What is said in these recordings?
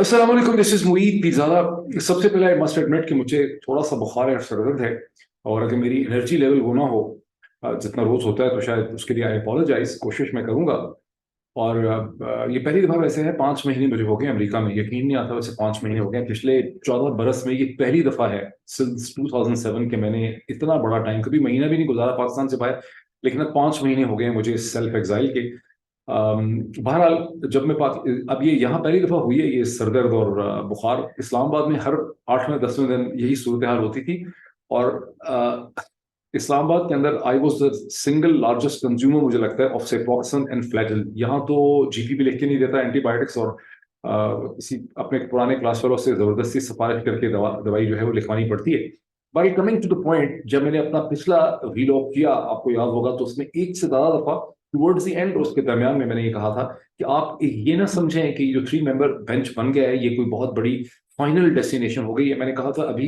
अस्सलाम वालेकुम, this is Moeed Pirzada. सबसे पहले आई मस्ट एडमिट कि मुझे थोड़ा सा बुखार है और सरदर्द है। और अगर मेरी एनर्जी लेवल वो ना हो जितना रोज होता है, तो शायद उसके लिए आई अपोलोजाइज। कोशिश मैं करूंगा। और ये पहली दफा वैसे है, 5 महीने मुझे हो गए अमेरिका में। यकीन नहीं आता, वैसे 5 महीने हो गए। पिछले 14 बरस में ये पहली दफा है सिंस 2007 के मैंने इतना बड़ा टाइम कभी महीना भी नहीं गुजारा पाकिस्तान से बाहर। लेकिन अब 5 महीने हो गए मुझे सेल्फ एग्जाइल के। बहरहाल जब मैं अब ये यहाँ पहली दफा हुई है ये सरदर्द और बुखार। इस्लामाबाद में हर 8वें 10वें दिन यही सूरत हाल होती थी। और इस्लामाबाद के अंदर I was the single largest consumer, मुझे लगता है, ऑफ सेफ्रॉक्सन एंड फ्लैजिल। यहाँ तो जीपी भी लिख के नहीं देता एंटीबायोटिक्स, और किसी अपने पुराने क्लास फेलो से जबरदस्ती सिफारिश करके दवाई जो है वो लिखवानी पड़ती है। But coming to the point, जब मैंने अपना पिछला वीलॉग किया, आपको याद होगा, तो उसमें एक से ज्यादा दफा टुवर्ड्स द एंड, उसके दरमियान में मैंने ये कहा था कि आप ये ना समझें कि जो 3 मेंबर बेंच बन गया है ये कोई बहुत बड़ी फाइनल डेस्टिनेशन हो गई है। मैंने कहा था अभी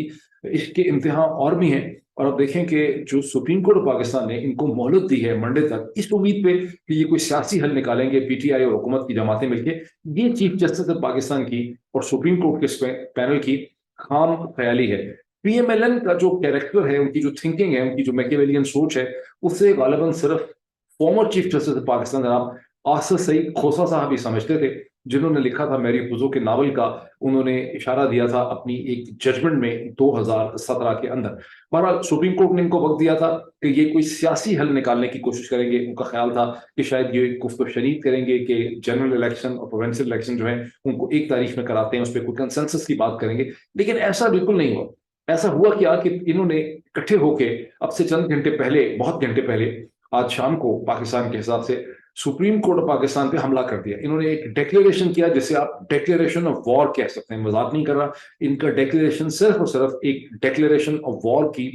इसके इम्तिहान और भी हैं। और अब देखें कि जो सुप्रीम कोर्ट ऑफ पाकिस्तान ने इनको मोहलत दी है मंडे तक, इस उम्मीद पे कि ये कोई सियासी हल निकालेंगे, पीटीआई और हुकूमत की जमातें मिलकर। ये चीफ जस्टिस ऑफ पाकिस्तान की और सुप्रीम कोर्ट के पैनल की खाम ख्याली है। पीएमएलएन का जो कैरेक्टर है, उनकी जो थिंकिंग है, उनकी जो मैकियावेलियन सोच है, उससे गालिबन सिर्फ former chief justice of Pakistan जनाब आसिफ सईद खोसा साहब ही समझते थे, जिन्होंने लिखा था मैरी पुजो के नावल का। उन्होंने इशारा दिया था अपनी एक जजमेंट में 2017 के अंदर। बहरहाल सुप्रीम कोर्ट ने इनको वक्त दिया था कि ये कोई सियासी हल निकालने की कोशिश करेंगे। उनका ख्याल था कि शायद ये गुफ्त शनीद करेंगे कि जनरल इलेक्शन और प्रोविंशियल इलेक्शन जो है उनको 1 तारीख में कराते हैं, उस पर कोई कंसेंसस की बात करेंगे। लेकिन ऐसा बिल्कुल नहीं हुआ। ऐसा हुआ क्या कि इन्होंने इकट्ठे होके अब से चंद घंटे पहले, बहुत घंटे पहले, आज शाम को पाकिस्तान के हिसाब से सुप्रीम कोर्ट ऑफ पाकिस्तान पे हमला कर दिया। इन्होंने एक डिक्लेरेशन किया जिसे आप डिक्लेरेशन ऑफ वॉर कह सकते हैं, मजाक नहीं कर रहा। इनका डिक्लेरेशन सिर्फ और सिर्फ एक डिक्लेरेशन ऑफ वॉर की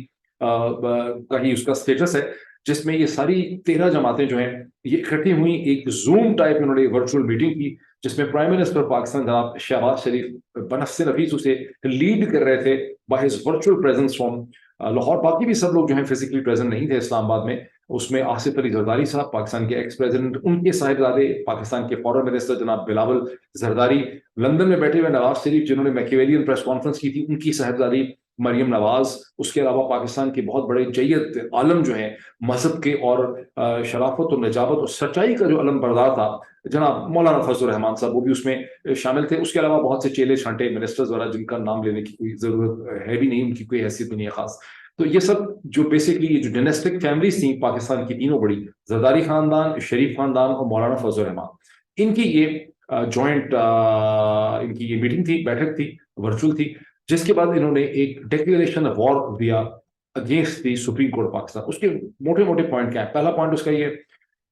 का ही उसका स्टेटस है, जिसमें ये सारी 13 जमातें जो हैं ये इकट्ठी हुई। एक जूम टाइप इन्होंने वर्चुअल मीटिंग की, जिसमें प्राइम मिनिस्टर पाकिस्तान जनाब शहबाज शरीफ बनस्से नफीस उसे लीड कर रहे थे by his virtual presence from Lahore. बाकी भी सब लोग जो है फिजिकली प्रेजेंट नहीं थे इस्लामाबाद में। उसमें आसिफ अली जरदारी साहब, पाकिस्तान के एक्स प्रेसिडेंट, उनके साहिबजादे पाकिस्तान के फॉरेन मिनिस्टर जनाब बिलावल जरदारी, लंदन में बैठे हुए नवाज शरीफ जिन्होंने मैकियावेलियन प्रेस कॉन्फ्रेंस की थी, उनकी साहिबजादी मरियम नवाज। उसके अलावा पाकिस्तान के बहुत बड़े जय्यद आलम जो हैं मजहब के और शराफत और नजाबत और सच्चाई का जो अलम बरदार था, जनाब मौलाना फजल रहमान साहब, वो भी उसमें शामिल थे। उसके अलावा बहुत से चेले छांटे मिनिस्टर्स वगैरह जिनका नाम लेने की कोई जरूरत है भी नहीं, उनकी कोई हैसियत भी नहीं है खास। तो ये सब जो बेसिकली ये जो डायनेस्टिक फैमिलीज थी पाकिस्तान की, तीनों बड़ी, जरदारी खानदान, शरीफ खानदान और मौलाना फजल रहमान, इनकी ये जॉइंट इनकी ये मीटिंग थी, बैठक थी, वर्चुअल थी। जिसके बाद इन्होंने एक डिक्लेरेशन ऑफ वॉर दिया against the supreme court Pakistan. उसके मोटे मोटे पॉइंट क्या है? पहला पॉइंट उसका ये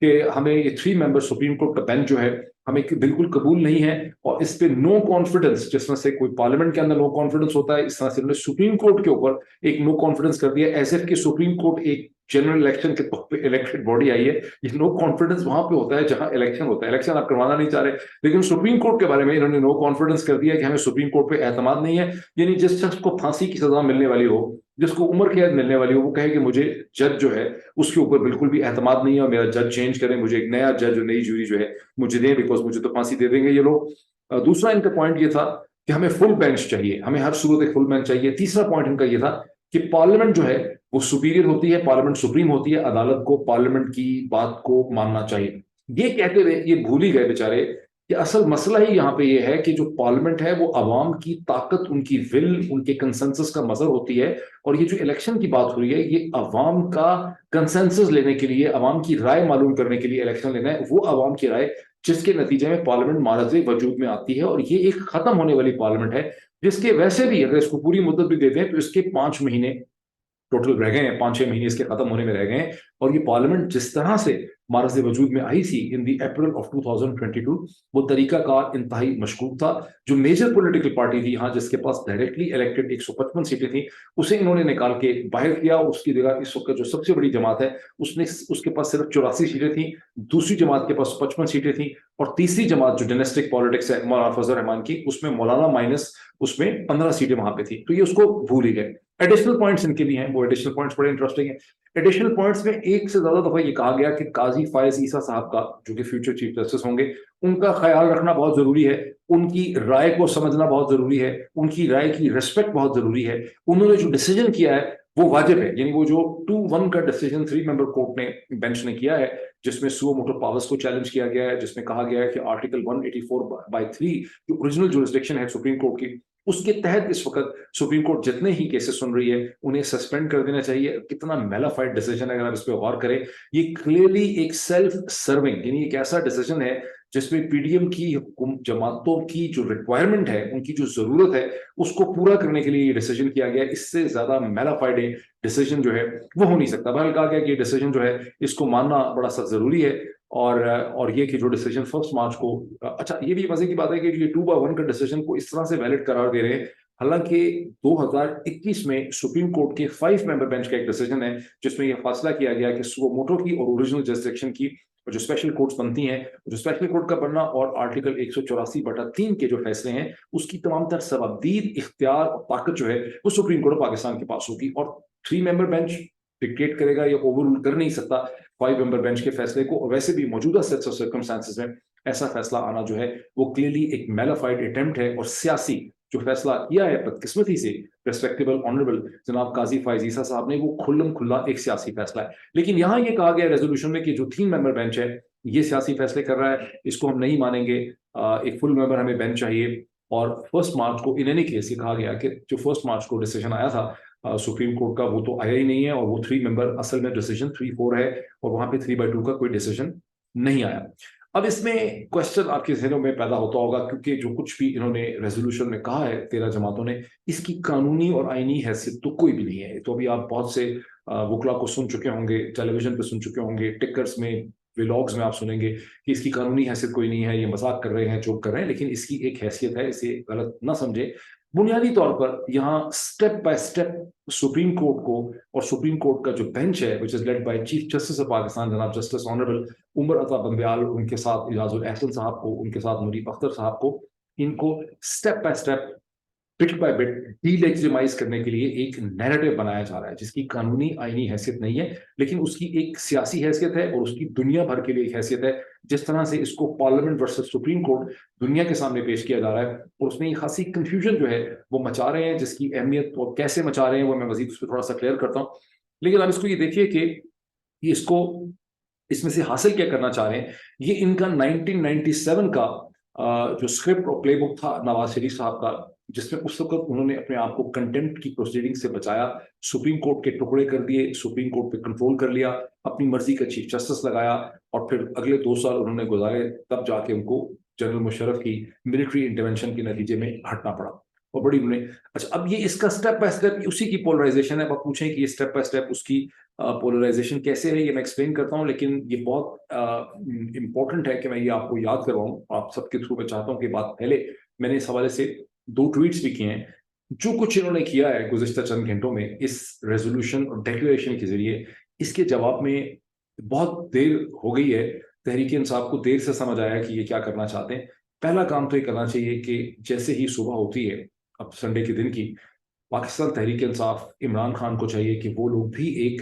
कि हमें ये 3 मेंबर सुप्रीम कोर्ट का बेंच जो है हमें बिल्कुल कबूल नहीं है, और इस पे नो कॉन्फिडेंस, जिस तरह से कोई पार्लियामेंट के अंदर नो कॉन्फिडेंस होता है, इस तरह से उन्होंने सुप्रीम कोर्ट के ऊपर एक नो कॉन्फिडेंस कर दिया, एज इफ कि सुप्रीम कोर्ट एक जनरल इलेक्शन के तौर पे इलेक्टेड बॉडी आई है। ये नो कॉन्फिडेंस वहां पे होता है जहां इलेक्शन होता है। इलेक्शन आप करवाना नहीं चाह रहे, लेकिन सुप्रीम कोर्ट के बारे में इन्होंने नो कॉन्फिडेंस कर दिया कि हमें सुप्रीम कोर्ट पे एतमाद नहीं है। यानी जिस शख्स को फांसी की सजा मिलने वाली हो, जिसको उम्र कैद मिलने वाली हो, वो कहे कि मुझे जज जो है उसके ऊपर बिल्कुल भी एतमाद नहीं है, और मेरा जज चेंज करें, मुझे एक नया जज और नई जूरी जो है मुझे दें, बिकॉज मुझे तो फांसी दे देंगे ये लोग। दूसरा इनका पॉइंट ये था कि हमें फुल बेंच चाहिए, हमें हर सूरत एक फुल बेंच चाहिए। तीसरा पॉइंट इनका ये था कि पार्लियामेंट जो है वो सुपीरियर होती है, पार्लियामेंट सुप्रीम होती है, अदालत को पार्लियामेंट की बात को मानना चाहिए। ये कहते हुए ये भूल ही गए बेचारे कि असल मसला ही यहाँ पे ये है कि जो पार्लियामेंट है वो अवाम की ताकत, उनकी विल, उनके कंसेंसस का मजहर होती है। और ये जो इलेक्शन की बात हो रही है, ये अवाम का कंसेंसस लेने के लिए, अवाम की राय मालूम करने के लिए इलेक्शन लेना है। वो अवाम की राय जिसके नतीजे में पार्लियामेंट मारज़ वजूद में आती है, और ये एक खत्म होने वाली पार्लियामेंट है, जिसके वैसे भी अगर इसको पूरी मुद्दत भी देते हैं तो इसके 5 महीने टोटल रह गए हैं, 5-6 महीने इसके खत्म होने में रह गए हैं। और ये पार्लियामेंट जिस तरह से मारज़ वजूद में आई थी इन दी अप्रैल ऑफ 2022, वो तरीकाकार इंतहाई मशकूक था। जो मेजर पॉलिटिकल पार्टी थी यहाँ, जिसके पास डायरेक्टली इलेक्टेड 155 सीटें थी, उसे इन्होंने निकाल के बाहर किया। उसकी जगह इस वक्त जो सबसे बड़ी जमात है उसने, उसके पास सिर्फ 84 सीटें थी। दूसरी जमात के पास 55 सीटें थी। और तीसरी जमात जो डायनेस्टिक पॉलिटिक्स है मौलाना फजल रहमान की, उसमें मौलाना माइनस उसमें 15 सीटें वहां पे थी, तो ये उसको भूल ही गए। एडिशनल पॉइंट्स इनके भी हैं, वो एडिशनल पॉइंट्स बड़े इंटरेस्टिंग है। एडिशनल पॉइंट्स में एक से ज्यादा दफा ये कहा गया कि काजी फायज ईसा साहब का, जो कि फ्यूचर चीफ जस्टिस होंगे, उनका ख्याल रखना बहुत जरूरी है, उनकी राय को समझना बहुत जरूरी है, उनकी राय की रिस्पेक्ट बहुत जरूरी है। उन्होंने जो डिसीजन किया है वो वाजिब है, यानी वो जो 2-1 का डिसीजन 3 मेंबर कोर्ट ने, बेंच ने किया है, जिसमें सुओ मोटो पावर्स को चैलेंज किया गया है, जिसमें कहा गया है कि आर्टिकल 184/3 जो ओरिजिनल जुरिस्डिक्शन है सुप्रीम कोर्ट की, उसके तहत इस वक्त सुप्रीम कोर्ट जितने ही केसेस सुन रही है उन्हें सस्पेंड कर देना चाहिए। कितना मेलाफाइड डिसीजन है, अगर आप इस पर गौर करें। ये क्लियरली एक सेल्फ सर्विंग, यानी एक ऐसा डिसीजन है जिसमें पीडीएम की जमातों की जो रिक्वायरमेंट है, उनकी जो जरूरत है, उसको पूरा करने के लिए ये डिसीजन किया गया। इससे ज्यादा मेलाफाइड डिसीजन जो है वो हो नहीं सकता। बहरहाल कहा गया कि ये डिसीजन जो है इसको मानना बड़ा सा जरूरी है। और ये कि जो डिसीजन 1 मार्च को, अच्छा ये भी मजे की बात है कि ये 2/1 का डिसीजन को इस तरह से वैलिड करार दे रहे हैं, हालांकि 2021 में सुप्रीम कोर्ट के 5 मेंबर बेंच का एक डिसीजन है जिसमें यह फैसला किया गया कि सुओ मोटो की और ओरिजिनल जरिस्डिक्शन की जो स्पेशल कोर्ट्स बनती हैं, जो स्पेशल कोर्ट का बनना और आर्टिकल 184/3 के जो फैसले हैं, उसकी तमाम तर सवाबदीद इख्तियार और ताकत जो है वो सुप्रीम कोर्ट ऑफ पाकिस्तान के पास होगी। और 3 मेंबर बेंच डिक्टेट करेगा या ओवर कर नहीं सकता 5 मेंबर बेंच के फैसले को। और वैसे भी मौजूदा सेट्स ऑफ सर्कमस्टांसेस में ऐसा फैसला आना जो है वो क्लियरली एक मेलाफाइड अटेम्प्ट है, और सियासी जो फैसला किया है बदकिस्मती से रेस्पेक्टेबल ऑनरेबल जनाब काजी फायज ईसा साहब ने, वो खुल्लम खुल्ला एक सियासी फैसला है। लेकिन यहाँ ये कहा गया रेजोल्यूशन में कि जो 3 मेंबर बेंच है ये सियासी फैसले कर रहा है, इसको हम नहीं मानेंगे, एक फुल मेंबर हमें बेंच चाहिए। और 1 मार्च को इन एनी केस ये कहा गया कि जो 1 मार्च को डिसीजन आया था सुप्रीम कोर्ट का, वो तो आया ही नहीं है, और वो 3 मेंबर असल में डिसीजन 3-4 है, और वहां पे 3/2 का कोई डिसीजन नहीं आया। अब इसमें क्वेश्चन आपके जहनों में पैदा होता होगा, क्योंकि जो कुछ भी इन्होंने रेजोल्यूशन में कहा है 13 जमातों ने, इसकी कानूनी और आईनी हैसियत तो कोई भी नहीं है। तो अभी आप बहुत से वकला को सुन चुके होंगे, टेलीविजन पे सुन चुके होंगे, टिकर्स में, व्लॉग्स में आप सुनेंगे कि इसकी कानूनी हैसियत कोई नहीं है, ये मजाक कर रहे हैं, जोक कर रहे हैं, लेकिन इसकी एक हैसियत है, इसे गलत ना समझे। बुनियादी तौर पर यहाँ step by step supreme court को, और सुप्रीम कोर्ट का जो बेंच है which is led by chief justice of Pakistan जनाब जस्टिस ऑनरेबल उमर अता बंदयाल, उनके साथ इजाजुल एहसन साहब को, उनके साथ मुनीब अख्तर साहब को, इनको step by step, bit by bit delegitimize करने के लिए एक नैरेटिव बनाया जा रहा है जिसकी कानूनी आईनी हैसियत नहीं है, लेकिन उसकी एक सियासी हैसियत है और उसकी दुनिया भर के लिए एक हैसियत है। जिस तरह से इसको पार्लियामेंट वर्सेस सुप्रीम कोर्ट दुनिया के सामने पेश किया जा रहा है, और उसमें एक खासी कंफ्यूजन जो है वो मचा रहे हैं, जिसकी अहमियत और कैसे मचा रहे हैं वो मैं मजीद उस पर थोड़ा सा क्लियर करता हूँ। लेकिन आप इसको ये देखिए कि इसको, इसमें से हासिल क्या करना चाह रहे हैं। ये इनका 1997 का जो स्क्रिप्ट और प्लेबुक था नवाज शरीफ साहब का, जिसमें उस वक्त उन्होंने अपने आप को कंटेम्प्ट की प्रोसीडिंग से बचाया, सुप्रीम कोर्ट के टुकड़े कर दिए, सुप्रीम कोर्ट पे कंट्रोल कर लिया, अपनी मर्जी का चीफ जस्टिस लगाया, और फिर अगले 2 साल उन्होंने गुजारे, तब जाके उनको जनरल मुशर्रफ की मिलिट्री इंटरवेंशन के नतीजे में हटना पड़ा। और बड़ी उन्होंने, अच्छा अब ये इसका स्टेप बाय स्टेप उसी की पोलराइजेशन है। अब आप पूछें कि ये स्टेप बाय स्टेप उसकी पोलराइजेशन कैसे है, ये मैं एक्सप्लेन करता हूँ, लेकिन ये बहुत इंपॉर्टेंट है कि मैं ये आपको याद करवाऊँ आप सबके थ्रू। मैं चाहता हूँ कि बात पहले, मैंने इस हवाले से 2 ट्वीट्स भी किए हैं। जो कुछ इन्होंने किया है गुज़िश्ता चंद घंटों में इस रेजोल्यूशन और डिक्लेरेशन के जरिए, इसके जवाब में बहुत देर हो गई है। तहरीक इंसाफ को देर से समझ आया कि ये क्या करना चाहते हैं। पहला काम तो ये करना चाहिए कि जैसे ही सुबह होती है अब संडे के दिन की, पाकिस्तान तहरीक इंसाफ, इमरान खान को चाहिए कि वो लोग भी एक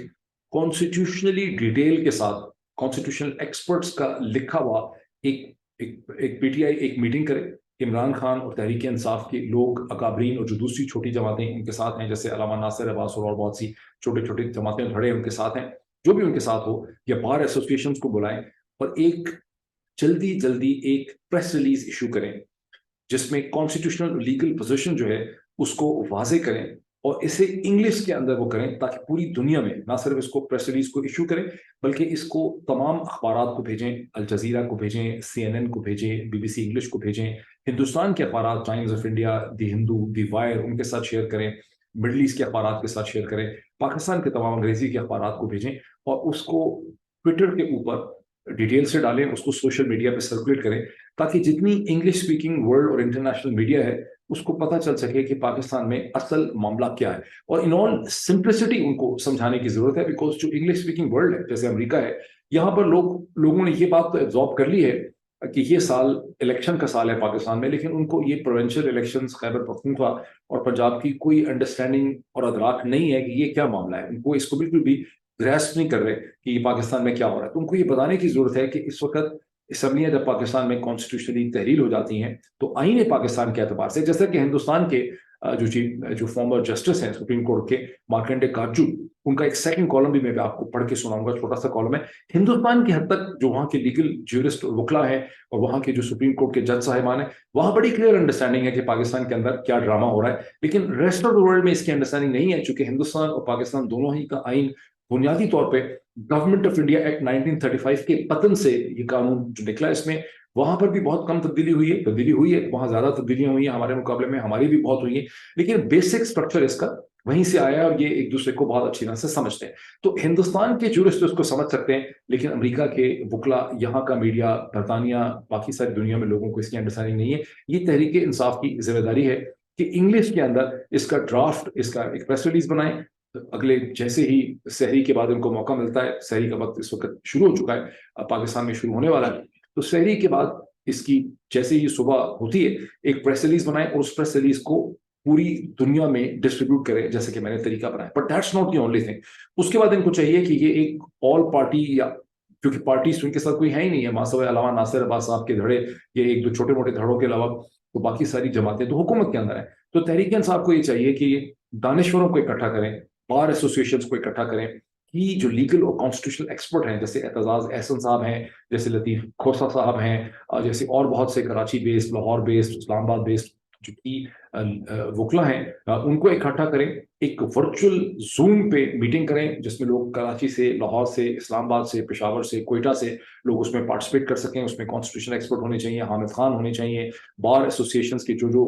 कॉन्स्टिट्यूशनली डिटेल के साथ, कॉन्स्टिट्यूशनल एक्सपर्ट्स का लिखा हुआ एक पीटीआई एक मीटिंग करे। इमरान खान और तहरीक इंसाफ के लोग, अकाबरीन और जो दूसरी छोटी जमातें उनके साथ हैं, जैसे अलामा नासिर अब्बास और बहुत सी छोटे छोटे जमातें धड़े उनके साथ हैं, जो भी उनके साथ हो, या बार एसोसिएशंस को बुलाएं और एक जल्दी जल्दी एक प्रेस रिलीज इशू करें जिसमें कॉन्स्टिट्यूशनल लीगल पोजीशन जो है उसको वाजे करें, और इसे इंग्लिश के अंदर वो करें ताकि पूरी दुनिया में ना सिर्फ इसको प्रेस रिलीज को इशू करें, बल्कि इसको तमाम अखबारात को भेजें, अल जजीरा को भेजें, CNN को भेजें, BBC इंग्लिश को भेजें, हिंदुस्तान के अखबार, times of India, the Hindu, the wire, उनके साथ शेयर करें, मिडल ईस्ट के अखबार के साथ शेयर करें, पाकिस्तान के तमाम अंग्रेजी के अखबार को भेजें, और उसको ट्विटर के ऊपर डिटेल से डालें, उसको सोशल मीडिया पे सर्कुलेट करें, ताकि जितनी इंग्लिश स्पीकिंग वर्ल्ड और इंटरनेशनल मीडिया है उसको पता चल सके कि पाकिस्तान में असल मामला क्या है। और इन ऑल सिंप्लिसिटी उनको समझाने की जरूरत है, बिकॉज जो इंग्लिश स्पीकिंग वर्ल्ड है, जैसे अमेरिका है, यहाँ पर लोगों ने ये बात तो एब्जॉर्ब कर ली है कि ये साल इलेक्शन का साल है पाकिस्तान में, लेकिन उनको ये प्रोविंशियल इलेक्शंस खैबर पख्तूनख्वा और पंजाब की कोई अंडरस्टैंडिंग और अदराक नहीं है कि ये क्या मामला है। उनको इसको बिल्कुल भी ग्रैस्प नहीं कर रहे कि ये पाकिस्तान में क्या हो रहा है। तो उनको ये बताने की जरूरत है कि इस वक्त असम्बलियां जब पाकिस्तान में कॉन्स्टिट्यूशनली तहरील हो जाती हैं तो आईन पाकिस्तान के एतबार से, जैसा कि हिंदुस्तान के जो फॉर्मर जस्टिस हैं सुप्रीम कोर्ट के मार्कंडे काजू, उनका एक सेकंड कॉलम भी मैं आपको पढ़ के सुनाऊंगा, छोटा सा कॉलम है। हिंदुस्तान की हद तक जो वहाँ के लीगल ज्यूरिस्ट और वकला हैं और वहाँ के जो सुप्रीम कोर्ट के जज साहिबान हैं, वहाँ बड़ी क्लियर अंडरस्टैंडिंग है कि पाकिस्तान के अंदर क्या ड्रामा हो रहा है। लेकिन रेस्ट ऑफ द वर्ल्ड में इसकी अंडरस्टैंडिंग नहीं है, चूंकि हिंदुस्तान और पाकिस्तान दोनों ही का आइन बुनियादी तौर पर गवर्नमेंट ऑफ इंडिया एक्ट 1935 के पतन से ये कानून जो निकला, इसमें वहां पर भी बहुत कम तब्दीली हुई है, वहां ज्यादा तब्दीलियां हुई हैं हमारे मुकाबले में, हमारी भी बहुत हुई है, लेकिन बेसिक स्ट्रक्चर इसका वहीं से आया है और ये एक दूसरे को बहुत अच्छी तरह से समझते हैं। तो हिंदुस्तान के जूरिस्ट उसको समझ सकते हैं, लेकिन अमेरिका के वकला, यहाँ का मीडिया, बरतानिया, बाकी सारी दुनिया में लोगों को इसकी अंडरस्टैंडिंग नहीं है। ये तहरीक इंसाफ की जिम्मेदारी है कि इंग्लिश के अंदर इसका ड्राफ्ट, इसका एक प्रेस रिलीज बनाएं। अगले जैसे ही सहरी के बाद उनको मौका मिलता है, सहरी का वक्त इस वक्त शुरू हो चुका है, पाकिस्तान में शुरू होने वाला है, तो सहरी के बाद इसकी जैसे ही सुबह होती है एक प्रेस रिलीज बनाए और उस प्रेस रिलीज को पूरी दुनिया में डिस्ट्रीब्यूट करें, जैसे कि मैंने तरीका बनाया। But that's not the only thing. उसके बाद इनको चाहिए कि ये एक ऑल पार्टी, या क्योंकि पार्टी उनके साथ कोई है ही नहीं है मासवे अलावा नासिर अब्बास साहब के धड़े, ये एक दो छोटे मोटे धड़ों के अलावा तो बाकी सारी जमातें तो हुकूमत के अंदर है। तो तहरीक इंसाफ को ये चाहिए कि दानिश्वरों को इकट्ठा करें, बार एसोसिएशन को इकट्ठा करें, कि जो लीगल और कॉन्स्टिट्यूशनल एक्सपर्ट हैं, जैसे एतजाज एहसन साहब हैं, जैसे लतीफ खोसा साहब हैं, जैसे और बहुत से Karachi based, Lahore based, Islamabad based जो की वकला हैं, उनको इकट्ठा करें, एक वर्चुअल जूम पे मीटिंग करें जिसमें लोग कराची से, लाहौर से, इस्लामाबाद से, पेशावर से, कोयटा से लोग उसमें पार्टिसिपेट कर सकें। उसमें कॉन्स्टिट्यूशनल एक्सपर्ट होने चाहिए, हामिद खान होने चाहिए, बार एसोसिएशन के जो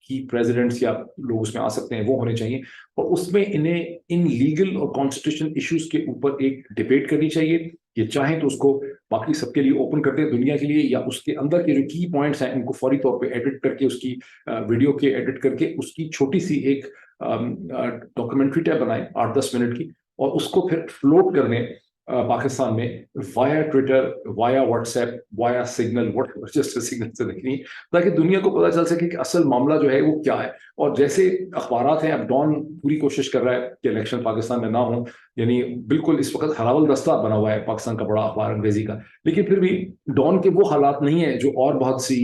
की प्रेसिडेंट्स या लोग उसमें आ सकते हैं वो होने चाहिए, और उसमें इन्हें इन लीगल और कॉन्स्टिट्यूशन इश्यूज के ऊपर एक डिबेट करनी चाहिए। ये चाहें तो उसको बाकी सबके लिए ओपन कर दें दुनिया के लिए, या उसके अंदर के जो की पॉइंट्स हैं उनको फौरी तौर पे एडिट करके, उसकी वीडियो के एडिट करके उसकी छोटी सी एक डॉक्यूमेंट्री टैब बनाएं 8-10 मिनट की, और उसको फिर फ्लोट कर दें पाकिस्तान में via Twitter, via WhatsApp, via signal, what just signal से देखनी, ताकि दुनिया को पता चल सके कि असल मामला जो है वो क्या है। और जैसे अखबारात हैं, अब डॉन पूरी कोशिश कर रहा है कि इलेक्शन पाकिस्तान में ना हो, यानी बिल्कुल इस वक्त हरावल दस्ता बना हुआ है पाकिस्तान का बड़ा अखबार अंग्रेजी का, लेकिन फिर भी डॉन के वो हालात नहीं है जो और बहुत सी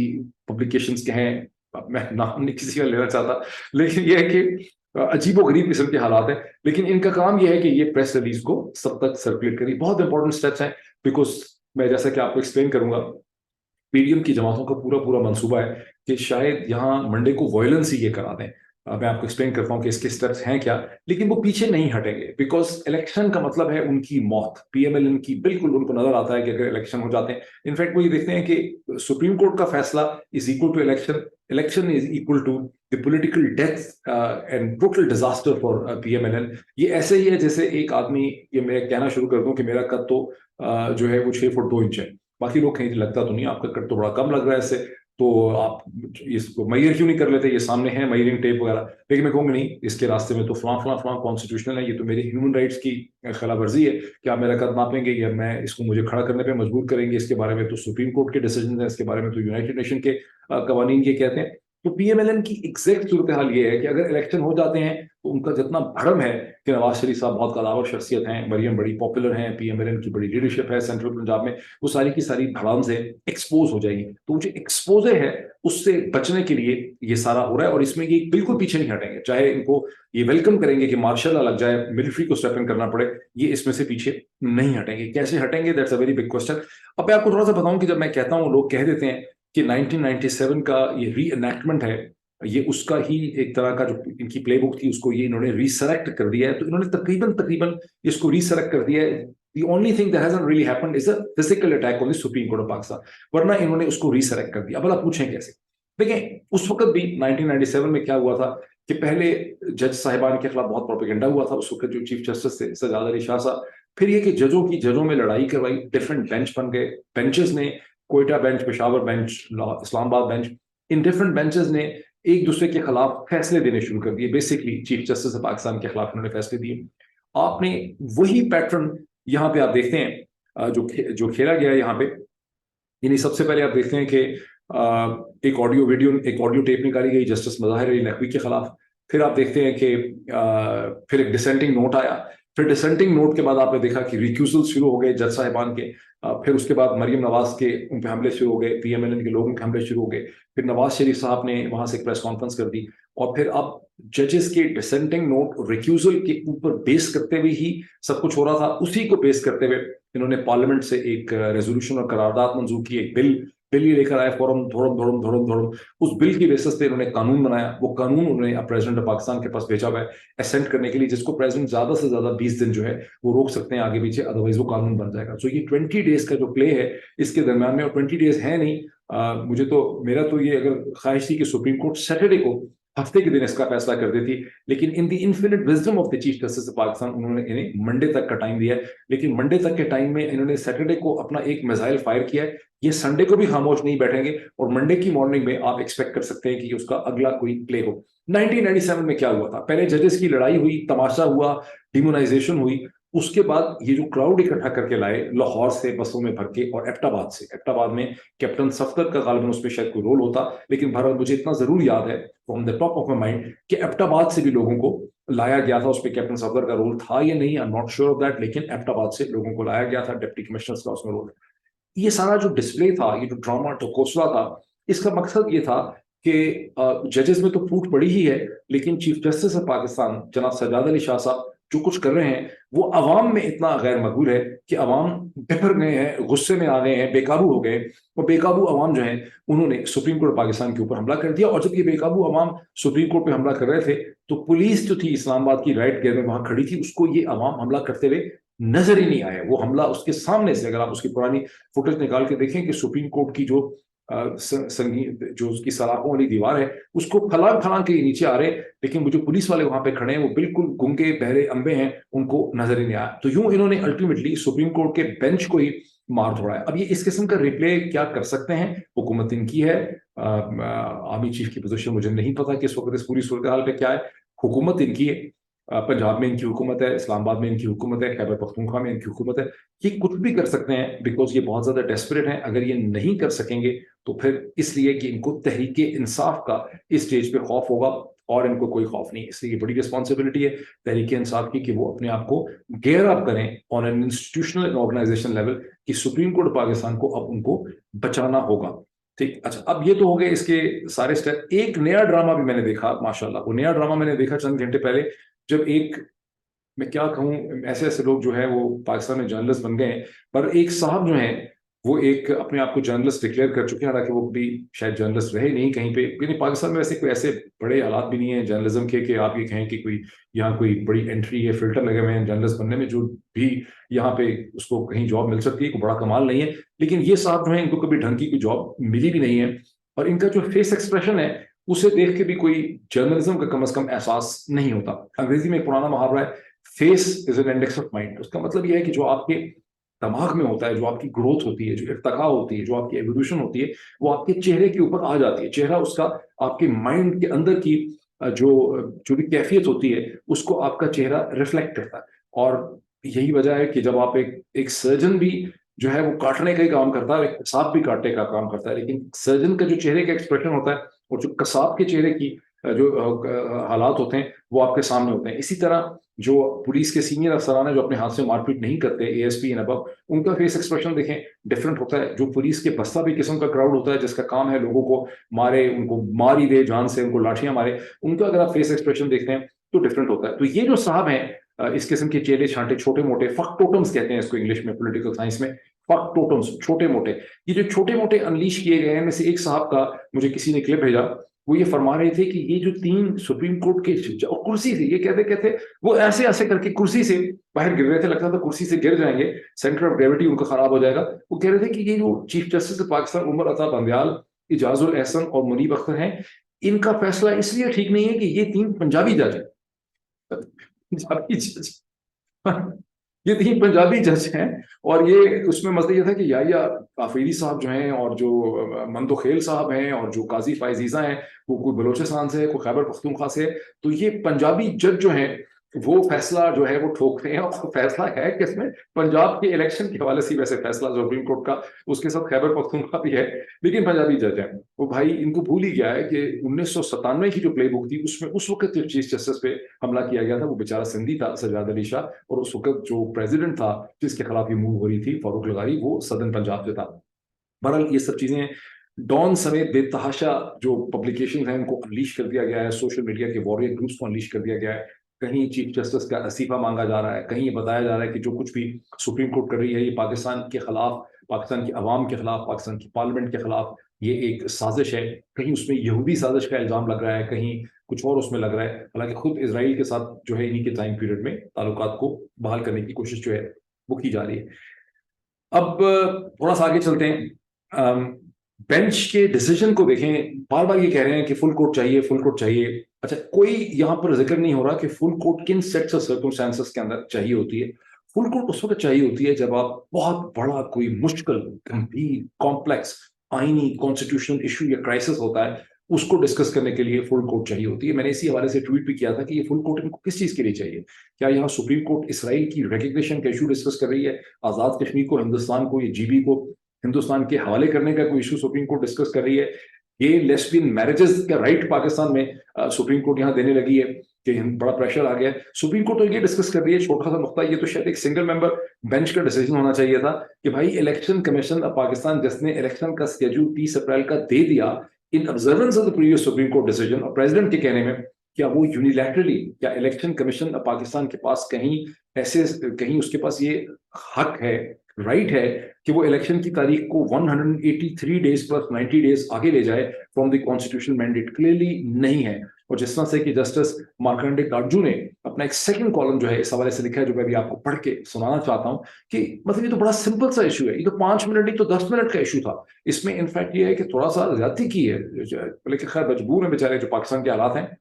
पब्लिकेशंस के हैं। मैं नाम नहीं किसी का लेना चाहता, लेकिन यह है कि अजीबो गरीब किस्म के हालात हैं, लेकिन इनका काम यह है कि ये प्रेस रिलीज को सब तक सर्कुलेट करें। बहुत इंपॉर्टेंट स्टेप्स हैं, बिकॉज मैं जैसा कि आपको एक्सप्लेन करूंगा, पीडीएम की जमातों का पूरा पूरा मंसूबा है कि शायद यहाँ मंडे को वायलेंस ही ये करा दें। मैं आपको एक्सप्लेन करता हूँ कि इसके स्टेप्स हैं क्या, लेकिन वो पीछे नहीं हटेंगे, बिकॉज इलेक्शन का मतलब है उनकी मौत। पीएमएलएन की बिल्कुल उनको नजर आता है कि अगर इलेक्शन हो जाते हैं, इनफैक्ट वो ये देखते हैं कि सुप्रीम कोर्ट का फैसला is equal to election, election is equal to the political death and total disaster for PMLN. ये ऐसे ही है जैसे एक आदमी, ये मैं कहना शुरू कर दूं कि मेरा कद तो जो है वो 6 फुट 2 इंच है, बाकी लोग कहीं लगता तो नहीं, आपका कट तो बड़ा कम लग रहा है इससे, तो आप इसको मैयर क्यों नहीं कर लेते, ये सामने है मैयरिंग टेप वगैरह। लेकिन मैं कहूँगा नहीं, इसके रास्ते में तो फलां कॉन्स्टिट्यूशनल है, ये तो मेरी ह्यूमन राइट्स की खिलाफ वर्जी है कि आप मेरा कद नापेंगे या मैं इसको मुझे खड़ा करने पे मजबूर करेंगे। इसके बारे में तो सुप्रीम कोर्ट के डिसीजन है, इसके बारे में तो यूनाइटेड नेशन के कवानीन ये कहते हैं। तो पीएमएलएन की एग्जैक्ट सूरत हाल ये है कि अगर इलेक्शन हो जाते हैं तो उनका जितना भरम है कि नवाज शरीफ साहब बहुत कदावर शख्सियत हैं, मरियम बड़ी पॉपुलर हैं, पीएमएलएन की बड़ी लीडरशिप है सेंट्रल पंजाब में, वो सारी की सारी भड़ाम से एक्सपोज हो जाएगी। तो जो एक्सपोजर है उससे बचने के लिए ये सारा हो रहा है, और इसमें ये बिल्कुल पीछे नहीं हटेंगे, चाहे इनको ये वेलकम करेंगे कि मार्शल लग जाए, मिलिट्री को स्टेप इन करना पड़े, ये इसमें से पीछे नहीं हटेंगे। कैसे हटेंगे, that's a very big question. अब मैं आपको थोड़ा सा बताऊं कि जब मैं कहता हूं, लोग कह देते हैं कि 1997 का ये री एनैक्टमेंट है, ये उसका ही एक तरह का जो इनकी प्लेबुक थी उसको ये इन्होंने रीसेलेक्ट कर दिया है, तो इन्होंने तकरीबन इसको रीसेलेक्ट कर दिया है। The only thing that hasn't really happened is a physical attack on the Supreme Court of Pakistan, वरना इन्होंने उसको रीसेलेक्ट कर दिया। अब आप पूछें कैसे? देखिए, उस वक्त भी 1997 में क्या हुआ था कि पहले जज साहिबान के खिलाफ बहुत प्रोपेगेंडा हुआ था, उस वक्त जो चीफ जस्टिस थे सजाद अली शाह साहब, फिर ये कि जजों में लड़ाई करवाई, डिफरेंट बेंच बन गए, बेंचेस ने, Quetta bench, Peshawar bench, Islamabad bench, in different benches ने एक दूसरे के खिलाफ फैसले देने शुरू कर दिए। Basically chief justice of Pakistan के खिलाफ उन्होंने फैसले दिए। आपने वही पैटर्न यहाँ पे आप देखते हैं जो खेला गया है यहाँ पे यानी सबसे पहले आप देखते हैं कि एक ऑडियो टेप निकाली गई जस्टिस मज़ाहिर अली नकवी के खिलाफ। फिर आप देखते हैं कि फिर एक डिसेंटिंग नोट आया। फिर डिसेंटिंग नोट के बाद आपने देखा कि रिक्यूजल शुरू हो गए जज साहिबान के। फिर उसके बाद मरियम नवाज के उन पे हमले शुरू हो गए, PMLN के लोगों के हमले शुरू हो गए। फिर नवाज शरीफ साहब ने वहां से एक प्रेस कॉन्फ्रेंस कर दी। और फिर अब जजेस के डिसेंटिंग नोट और रिक्यूजल के ऊपर बेस करते हुए ही सब कुछ हो रहा था। उसी को बेस करते हुए इन्होंने पार्लियामेंट से एक रेजोल्यूशन और करारदाद मंजूर की, एक बिल ये लेकर आए फौरम धोरम धोरम धोरम धोरम। उस बिल की बेसिस पे इन्होंने कानून बनाया। वो कानून उन्होंने अब प्रेसिडेंट ऑफ पाकिस्तान के पास भेजा हुआ है असेंट करने के लिए, जिसको प्रेसिडेंट ज्यादा से ज्यादा 20 दिन जो है वो रोक सकते हैं आगे पीछे, अदरवाइज वो कानून बन जाएगा। तो ये 20 डेज का जो प्ले है इसके दरम्यान में, और 20 डेज है नहीं। मुझे तो मेरा तो ये अगर ख्वाहिश थी कि सुप्रीम कोर्ट सैटरडे को, हफ्ते के दिन इसका फैसला कर देती, लेकिन in the infinite wisdom of the chief justice of Pakistan उन्होंने इन्हें मंडे तक का टाइम दिया है। लेकिन मंडे तक के टाइम में इन्होंने सैटरडे को अपना एक मिसाइल फायर किया है। ये संडे को भी खामोश नहीं बैठेंगे और मंडे की मॉर्निंग में आप एक्सपेक्ट कर सकते हैं कि उसका अगला कोई प्ले हो। 1997 में क्या हुआ था? पहले जजेस की लड़ाई हुई, तमाशा हुआ, डिमोनाइजेशन हुई। उसके बाद ये जो क्राउड इकट्ठा करके लाए लाहौर से बसों में भर के और एबटाबाद में कैप्टन सफदर का गालिबन उसमें शायद कोई रोल होता, लेकिन बहरहाल मुझे इतना जरूर याद है from the top of my mind कि एबटाबाद से भी लोगों को लाया गया था। उसमें कैप्टन सफदर का रोल था या नहीं, आई am not sure of that, लेकिन एबटाबाद से लोगों को लाया गया था, डिप्टी कमिश्नर का उसमें रोल। ये सारा जो डिस्प्ले था, ये जो ड्रामा टकोसला था, इसका मकसद ये था कि जजेस में तो फूट पड़ी ही है, लेकिन चीफ जस्टिस ऑफ पाकिस्तान जनाब सज्जाद अली शाह साहब जो कुछ कर रहे हैं वो अवाम में इतना गैर मकबूल है कि अवाम बिफर गए हैं, गुस्से में आ गए हैं, बेकाबू हो गए। और बेकाबू अवाम जो है उन्होंने सुप्रीम कोर्ट पाकिस्तान के ऊपर हमला कर दिया। और जब ये बेकाबू अवाम सुप्रीम कोर्ट पे हमला कर रहे थे तो पुलिस जो थी इस्लामाबाद की राइट गेयर में वहां खड़ी थी, उसको ये अवाम हमला करते हुए नजर ही नहीं आया। वो हमला उसके सामने से, अगर आप उसकी पुरानी फुटेज निकाल के देखें कि सुप्रीम कोर्ट की जो संगीत जो उसकी सलाखों वाली दीवार है उसको फलांग फलांग के नीचे आ रहे, लेकिन वो जो पुलिस वाले वहां पे खड़े हैं वो बिल्कुल गूंगे बहरे अंबे हैं, उनको नजर ही नहीं आया। तो यूं इन्होंने अल्टीमेटली सुप्रीम कोर्ट के बेंच को ही मार धोड़ा है। अब ये इस किस्म का रिप्ले क्या कर सकते हैं? हुकूमत इनकी है, आर्मी चीफ की पोजीशन मुझे नहीं पता कि इस वक्त इस पूरी सूरत हाल पे क्या है। हुकूमत इनकी है, पंजाब में इनकी हुकूमत है, इस्लामाबाद में इनकी हुकूमत है, खैबर पख्तूनख्वा में इनकी हुकूमत है। ये कुछ भी कर सकते हैं बिकॉज ये बहुत ज्यादा डेस्परेट हैं। अगर ये नहीं कर सकेंगे तो फिर इसलिए कि इनको तहरीके इंसाफ का इस स्टेज पे खौफ होगा, और इनको कोई खौफ नहीं। इसलिए बड़ी रिस्पॉन्सिबिलिटी है तहरीके इंसाफ की कि वो अपने आप को गेयर अप करें on an institutional organization level कि सुप्रीम कोर्ट पाकिस्तान को अब उनको बचाना होगा। ठीक, अच्छा, अब ये तो हो गए इसके सारे स्टेप। एक नया ड्रामा भी मैंने देखा माशाल्लाह। वो नया ड्रामा मैंने देखा चंद घंटे पहले, जब एक, मैं क्या कहूँ, ऐसे ऐसे लोग जो है वो पाकिस्तान में जर्नलिस्ट बन गए हैं, पर एक साहब जो हैं वो एक अपने आप को जर्नलिस्ट डिक्लेयर कर चुके हैं, हालांकि वो भी शायद जर्नलिस्ट रहे नहीं कहीं पे। यानी पाकिस्तान में वैसे कोई ऐसे बड़े हालात भी नहीं है जर्नलिज्म के कि आप ये कहें कि कोई यहाँ कोई बड़ी एंट्री है, फिल्टर लगे हुए हैं जर्नलिस्ट बनने में, जो भी यहाँ पे उसको कहीं जॉब मिल सकती है, कोई बड़ा कमाल नहीं है। लेकिन ये साहब जो है इनको कभी ढंग की कोई जॉब मिली भी नहीं है, और इनका जो फेस एक्सप्रेशन है उसे देख के भी कोई जर्नलिज्म का कम से कम एहसास नहीं होता। अंग्रेजी में एक पुराना मुहावरा है, face is an index of mind. उसका मतलब यह है कि जो आपके दिमाग में होता है, जो आपकी ग्रोथ होती है, जो इर्तका होती है, जो आपकी एवोल्यूशन होती है, वो आपके चेहरे के ऊपर आ जाती है। चेहरा उसका आपके माइंड के अंदर की जो जो भी कैफियत होती है उसको आपका चेहरा रिफ्लेक्ट करता है। और यही वजह है कि जब आप एक सर्जन भी जो है वो काटने का ही काम करता है, एक कसाब भी काटने का काम करता है, लेकिन सर्जन का जो चेहरे का एक्सप्रेशन होता है और जो कसाब के चेहरे की जो हालात होते हैं वो आपके सामने होते हैं। इसी तरह जो पुलिस के सीनियर अफसरान हैं जो अपने हाथ से मारपीट नहीं करते, ASP एंड अबव, उनका फेस एक्सप्रेशन देखें, डिफरेंट होता है। जो पुलिस के बस्ता भी किस्म का क्राउड होता है जिसका काम है लोगों को मारे, उनको मार ही दे जान से, उनको लाठियां मारे, उनका अगर आप फेस एक्सप्रेशन देखते हैं तो डिफरेंट होता है। तो ये जो साहब हैं इस किस्म के चेहरे छांटे छोटे मोटे फैक्टोटम्स कहते हैं इसको इंग्लिश में, पॉलिटिकल साइंस में फैक्टोटम्स, छोटे मोटे, ये जो छोटे मोटे अनलीश किए गए हैं, में से एक साहब का मुझे किसी ने क्लिप भेजा, वो ये फरमा रहे थे कि ये जो 3 सुप्रीम कोर्ट के कुर्सी से, ये कहते कहते वो ऐसे ऐसे करके कुर्सी से बाहर गिर रहे थे, लगता था कुर्सी से गिर जाएंगे, सेंटर ऑफ ग्रेविटी उनका खराब हो जाएगा। वो कह रहे थे कि ये जो चीफ जस्टिस पाकिस्तान उमर अता बंदयाल, इजाजुल एहसन और मुनीब अख्तर हैं, इनका फैसला इसलिए ठीक नहीं है कि ये 3 पंजाबी जज हैं। पंजाबी जज ये 3 पंजाबी जज हैं, और ये उसमें मसला ये था कि या आफरीदी साहब जो हैं और जो मंदो खेल साहब हैं और जो काजी फायजीजा हैं वो कोई बलोचिस्तान से है, कोई खैबर पख्तूनख्वा से है। तो ये पंजाबी जज जो हैं वो फैसला जो है वो ठोक रहे हैं, और फैसला है किसमें, पंजाब के इलेक्शन के हवाले से वैसे फैसला सुप्रीम कोर्ट का, उसके साथ खैबर पख्तूनख्वा भी है, लेकिन पंजाबी जज है वो भाई, इनको भूल ही गया है कि 1997 की जो प्ले बुक थी उसमें उस वक्त जो चीफ जस्टिस पे हमला किया गया था वो बेचारा सिंधी था, सजाद अली शाह, और उस वक्त जो प्रेसिडेंट था जिसके खिलाफ ये मूव हो रही थी, फारूक लगारी, वो सदन पंजाब से था। बहरहाल ये सब चीजें डॉन समेत बेतहाशा जो पब्लिकेशन हैं उनको अनलीश कर दिया गया है, सोशल मीडिया के वॉरियर ग्रुप्स को अनलीश कर दिया गया है, कहीं चीफ जस्टिस का इस्तीफा मांगा जा रहा है, कहीं ये बताया जा रहा है कि जो कुछ भी सुप्रीम कोर्ट कर रही है ये पाकिस्तान के खिलाफ, पाकिस्तान की आवाम के खिलाफ, पाकिस्तान की पार्लियामेंट के खिलाफ ये एक साजिश है, कहीं उसमें यहूदी साजिश का इल्जाम लग रहा है, कहीं कुछ और उसमें लग रहा है। हालांकि खुद इसराइल के साथ जो है इन्हीं के टाइम पीरियड में ताल्लुकात को बहाल करने की कोशिश जो है वो की जा रही है। अब थोड़ा सा आगे चलते हैं, बेंच के डिसीजन को देखें, बार बार ये कह रहे हैं कि फुल कोर्ट चाहिए, फुल कोर्ट चाहिए। अच्छा, कोई यहां पर जिक्र नहीं हो रहा कि फुल कोर्ट किन सेट्स और सर्कमस्टेंसेस के अंदर चाहिए होती है। फुल कोर्ट उस वक्त चाहिए होती है जब आप बहुत बड़ा कोई मुश्किल, गंभीर, कॉम्प्लेक्स आईनी कॉन्स्टिट्यूशनल इशू या क्राइसिस होता है, उसको डिस्कस करने के लिए फुल कोर्ट चाहिए होती है। मैंने इसी हवाले से ट्वीट भी किया था कि ये फुल कोर्ट इनको किस चीज के लिए चाहिए। क्या यहाँ सुप्रीम कोर्ट इसराइल की रिकग्निशन का इशू डिस्कस कर रही है, आजाद कश्मीर को, हिंदुस्तान को, ये जीबी को हिंदुस्तान के हवाले करने का कोई इशू सुप्रीम कोर्ट डिस्कस कर रही है, ये लेस्बियन मैरिजेस का राइट पाकिस्तान में सुप्रीम कोर्ट यहाँ देने लगी है कि बड़ा प्रेशर आ गया है, सुप्रीम कोर्ट तो ये डिस्कस कर रही है। छोटा सा नुकता, ये तो शायद एक सिंगल मेंबर बेंच का डिसीजन होना चाहिए था कि भाई इलेक्शन कमीशन ऑफ पाकिस्तान जिसने इलेक्शन का स्केड्यूल 30 अप्रैल का दे दिया in observance of the previous supreme court decision, और प्रेसिडेंट के कहने में क्या वो यूनिलैटरली, क्या इलेक्शन कमीशन ऑफ पाकिस्तान के पास कहीं ऐसे, कहीं उसके पास ये हक है, राइट है कि वो इलेक्शन की तारीख को 183 डेज प्लस 90 डेज आगे ले जाए from the constitutional mandate? Clearly नहीं है। और जिस तरह से कि जस्टिस मार्कंडे काटजू ने अपना एक सेकंड कॉलम जो है इस हवाले से लिखा है, जो मैं भी आपको पढ़ के सुनाना चाहता हूं कि मतलब ये तो बड़ा सिंपल सा इशू है, ये तो 5 मिनट नहीं तो 10 मिनट का इशू था। इसमें इनफैक्ट ये है कि थोड़ा सा ज्यादती की है, लेकिन खैर मजबूर है बेचारे जो पाकिस्तान के हालात हैं,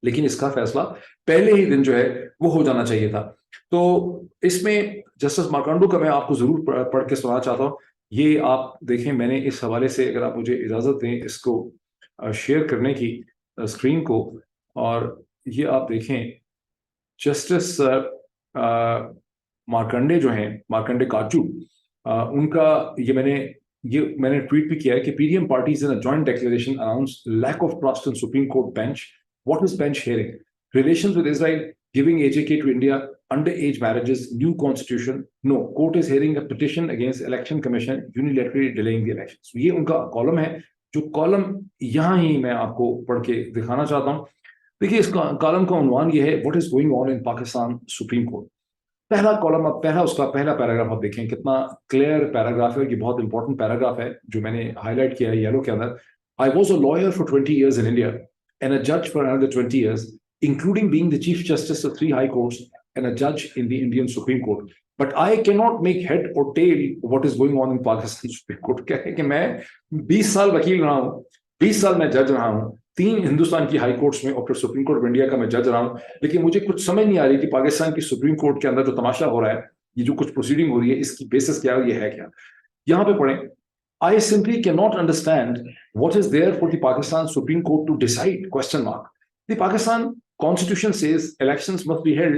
लेकिन इसका फैसला पहले ही दिन जो है वो हो जाना चाहिए था। तो इसमें जस्टिस मार्कंडो का मैं आपको जरूर पढ़ के सुनाना चाहता हूँ। ये आप देखें, मैंने इस हवाले से, अगर आप मुझे इजाजत दें इसको शेयर करने की स्क्रीन को, और ये आप देखें जस्टिस मार्कंडे जो हैं, मार्कंडे काटजू, उनका ये मैंने ट्वीट भी किया है कि PDM parties in a joint declaration announce lack of trust in supreme court bench. What is bench hearing? Relations with Israel, giving AJK to India, underage marriages, new constitution. No, court is hearing a petition against election commission unilaterally delaying the elections. ये उनका column है, जो column यहाँ ही मैं आपको पढ़ के दिखाना चाहता हूँ। देखिए, इस कॉलम का उन्वान ये है, what is going on in Pakistan supreme court. पहला कॉलम, उसका पहला पैराग्राफ आप देखें, कितना क्लियर पैराग्राफ है। ये बहुत इंपॉर्टेंट पैराग्राफ है जो मैंने हाईलाइट किया है येलो के अंदर। I was a lawyer for 20 years in India and a judge for another 20 years, including being the Chief Justice of 3 high courts and a judge in the Indian Supreme Court. But I cannot make head or tail what is going on in Pakistan Supreme Court. क्या है कि मैं 20 साल वकील रहा हूँ, 20 साल मैं जज रहा हूँ, 3 हिंदुस्तान की हाई कोर्ट्स में और फिर सुप्रीम कोर्ट ऑफ इंडिया का मैं जज रहा हूँ, लेकिन मुझे कुछ समझ नहीं आ रही कि पाकिस्तान की सुप्रीम कोर्ट के अंदर जो तमाशा हो रहा है, ये जो कुछ प्रोसीडिंग हो रही है, इसकी बेसिस क्या है, ये है क्या। यहाँ पे पढ़ें, I simply cannot understand what is there for the Pakistan Supreme Court to decide, question mark. The Pakistan Constitution says elections must be held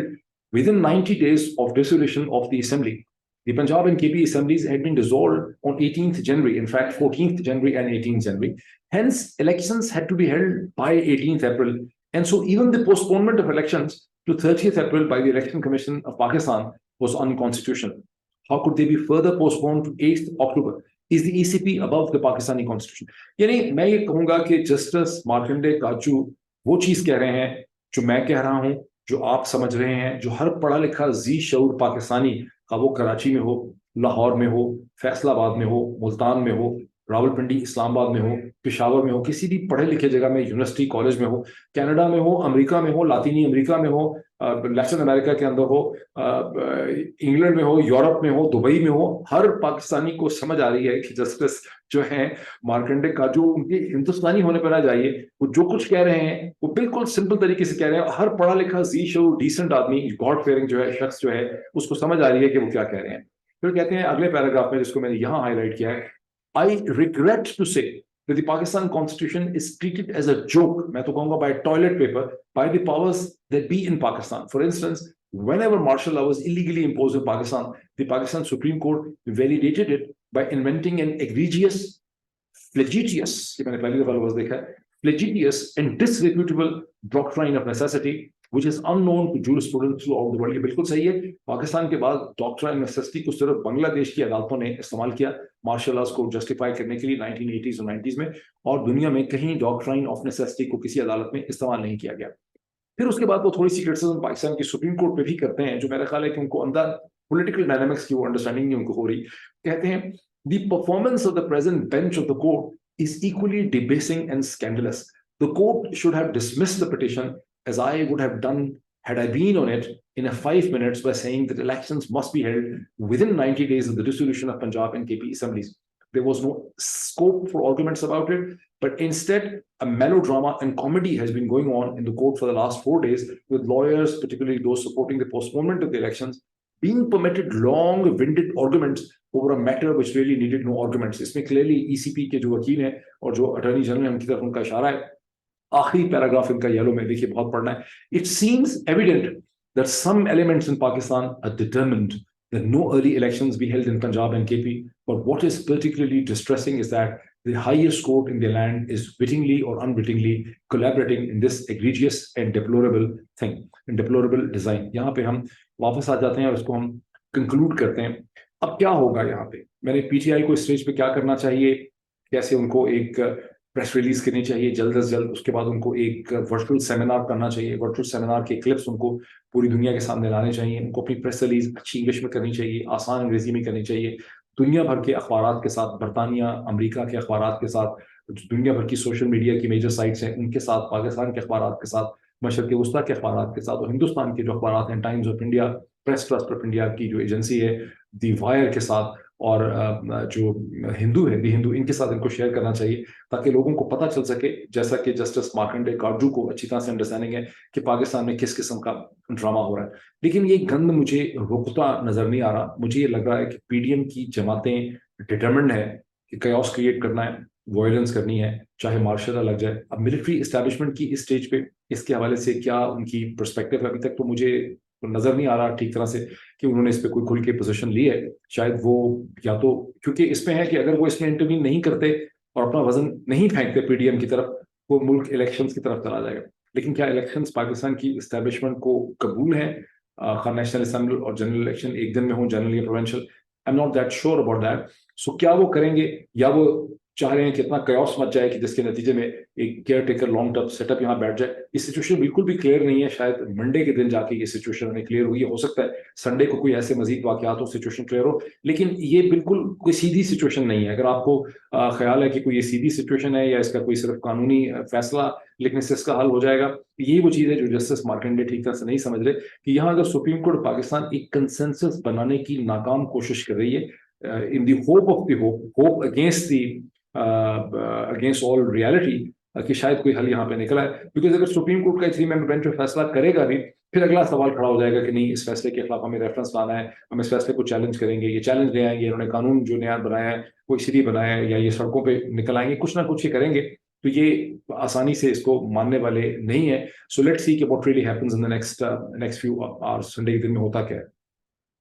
within 90 days of dissolution of the assembly. The Punjab and KP assemblies had been dissolved on 18th January, in fact 14th January and 18th January. Hence, elections had to be held by 18th April. And so even the postponement of elections to 30th April by the Election Commission of Pakistan was unconstitutional. How could they be further postponed to 8th October? Is the ECP above the Pakistani constitution? यानी मैं ये कहूंगा कि justice Markande Katju वो चीज कह रहे हैं जो मैं कह रहा हूं, जो आप समझ रहे हैं, जो हर पढ़ा लिखा जी शऊर पाकिस्तानी का, वो कराची में हो, लाहौर में हो, फैसलाबाद में हो, मुल्तान में हो, रावलपिंडी इस्लामाबाद में हो, पेशावर में हो, किसी भी पढ़े लिखे जगह में, यूनिवर्सिटी कॉलेज में हो, कनाडा में हो, अमेरिका में हो, लातीनी अमेरिका में हो, लैटिन अमेरिका के अंदर हो, इंग्लैंड में हो, यूरोप में हो, दुबई में हो, हर पाकिस्तानी को समझ आ रही है कि जस्टिस जो है मार्कंडे का, जो उनके हिंदुस्तानी होने पर आ जाइए, वो जो कुछ कह रहे हैं वो बिल्कुल सिंपल तरीके से कह रहे हैं। हर पढ़ा लिखा जी शो डिसेंट आदमी, गॉड फेयरिंग जो है शख्स जो है, उसको समझ आ रही है कि वो क्या कह रहे हैं। फिर कहते हैं अगले पैराग्राफ में, जिसको मैंने यहाँ हाईलाइट किया है, I regret to say that the Pakistan Constitution is treated as a joke, मैं तो कहूँगा by toilet paper, by the powers that be in Pakistan. For instance, whenever martial law was illegally imposed in Pakistan, the Pakistan Supreme Court validated it by inventing an egregious, flagitious, ये मैंने पहली दफा लफ्ज़ देखा है, flagitious and disreputable doctrine of necessity, which is unknown to jurisprudence throughout the world. ये बिल्कुल सही है, पाकिस्तान के बाद डॉक्ट्राइन ऑफ नेसेसिटी को सिर्फ बांग्लादेश की अदालतों ने इस्तेमाल किया मार्शल लॉज को जस्टिफाई करने के लिए 1980s और 90s में, और दुनिया में कहीं डॉक्ट्राइन ऑफ नेसेसिटी को किसी अदालत में इस्तेमाल नहीं किया गया। फिर उसके बाद वो थोड़ी सी क्रिटिसिज्म पाकिस्तान की सुप्रीम कोर्ट पे भी करते हैं, जो मेरा ख्याल है कि उनको अंदर पॉलिटिकल डायनामिक्स की वो अंडरस्टैंडिंग नहीं उनको हो रही। कहते हैं the performance of the present bench of the court is equally debasing and scandalous. The court should have dismissed the petition as I would have done had I been on it in a 5 minutes by saying that elections must be held within 90 days of the dissolution of Punjab and KP assemblies. There was no scope for arguments about it, but instead a melodrama and comedy has been going on in the court for the last 4 days, with lawyers, particularly those supporting the postponement of the elections, being permitted long-winded arguments over a matter which really needed no arguments. इसमें clearly ECP के जो वकील हैं और जो attorney general हैं उनकी तरफ उनका इशारा है, आखिरी पैराग्राफ इनका येलो में देखिए बहुत पढ़ना है। It seems evident that some elements in Pakistan are determined that no early elections be held in Punjab and KP, but what is particularly distressing is that the highest court in the land is wittingly or unwittingly collaborating in this egregious and deplorable thing, and deplorable design। यहाँ पे हम वापस आ जाते हैं और इसको हम conclude करते हैं। अब क्या होगा यहाँ पे, मैंने PTI को स्टेज पे क्या करना चाहिए, कैसे उनको एक प्रेस रिलीज करनी चाहिए जल्द से जल्द, उसके बाद उनको एक वर्चुअल सेमिनार करना चाहिए, वर्चुअल सेमिनार के क्लिप्स उनको पूरी दुनिया के सामने लाने चाहिए, उनको अपनी प्रेस रिलीज अच्छी इंग्लिश में करनी चाहिए, आसान अंग्रेजी में करनी चाहिए, दुनिया भर के अखबारात के साथ, बरतानिया अमेरिका के अखबारात के साथ, दुनिया भर की सोशल मीडिया की मेजर साइट्स हैं उनके साथ, पाकिस्तान के अखबारात के साथ, मशरक़ वस्ता के अखबारात के साथ, और हिंदुस्तान के जो अखबारात हैं, times of India, press trust of India की जो एजेंसी है, दी वायर के साथ, और जो हिंदू है दी हिंदू, इनके साथ इनको शेयर करना चाहिए ताकि लोगों को पता चल सके, जैसा कि जस्टिस मार्कंडे काजू को अच्छी तरह से अंडरस्टैंडिंग है कि पाकिस्तान में किस किस्म का ड्रामा हो रहा है। लेकिन ये गंद मुझे रुकता नजर नहीं आ रहा। मुझे ये लग रहा है कि पीडीएम की जमातें डिटरमिन्ड है कि कयास क्रिएट करना है, वायलेंस करनी है, चाहे मार्शल लग जाए। अब मिलिट्री एस्टैब्लिशमेंट की इस स्टेज पे इसके हवाले से क्या उनकी पर्सपेक्टिव है, अभी तक तो मुझे नजर नहीं आ रहा ठीक तरह से कि उन्होंने इस पे कोई खुल के पोजीशन ली है। शायद वो या तो क्योंकि इसमें है कि अगर वो इसमें इंटरव्यू नहीं करते और अपना वजन नहीं फेंकते पीडीएम की तरफ, वो मुल्क इलेक्शंस की तरफ चला जाएगा। लेकिन क्या इलेक्शंस पाकिस्तान की एस्टैब्लिशमेंट को कबूल है? खैर नेशनल असेंबली और जनरल इलेक्शन एक दिन में हो, जनरल या provincial, I am not that sure about that. So क्या वो करेंगे, या वो चाह रहे हैं कि इतना कयास मच जाए कि जिसके नतीजे में एक care taker long term setup यहाँ बैठ जाए। ये सिचुएशन बिल्कुल भी क्लियर नहीं है। शायद मंडे के दिन जाके ये सिचुएशन हमें क्लियर हुई, हो सकता है संडे को कोई ऐसे मजीद वाकयात हो, सिचुएशन क्लियर हो, लेकिन ये बिल्कुल कोई सीधी सिचुएशन नहीं है। अगर आपको ख्याल है कि कोई ये सीधी सिचुएशन है या इसका कोई सिर्फ कानूनी फैसला लिखने से इसका हल हो जाएगा, ये वो चीज है जो जस्टिस मार्कंडे ठीक तरह से नहीं समझ रहे कि यहाँ अगर सुप्रीम कोर्ट पाकिस्तान एक कंसेंसस बनाने की नाकाम कोशिश कर रही है in the hope against the against all reality कि शायद कोई हल यहाँ पे निकला है। बिकॉज अगर सुप्रीम कोर्ट का 3 मेंबर बेंच फैसला करेगा भी, फिर अगला सवाल खड़ा हो जाएगा कि नहीं, इस फैसले के खिलाफ हमें रेफरेंस लाना है, हम इस फैसले को चैलेंज करेंगे, ये चैलेंज ले आएंगे, इन्होंने कानून जो नया बनाया है वो इसीलिए बनाया है, या ये सड़कों पे निकल आएंगे, कुछ ना कुछ ये करेंगे। तो ये आसानी से इसको मानने वाले नहीं है। सो लेट्स सी कि what really happens in the next few hours. Sunday के दिन में होता क्या है।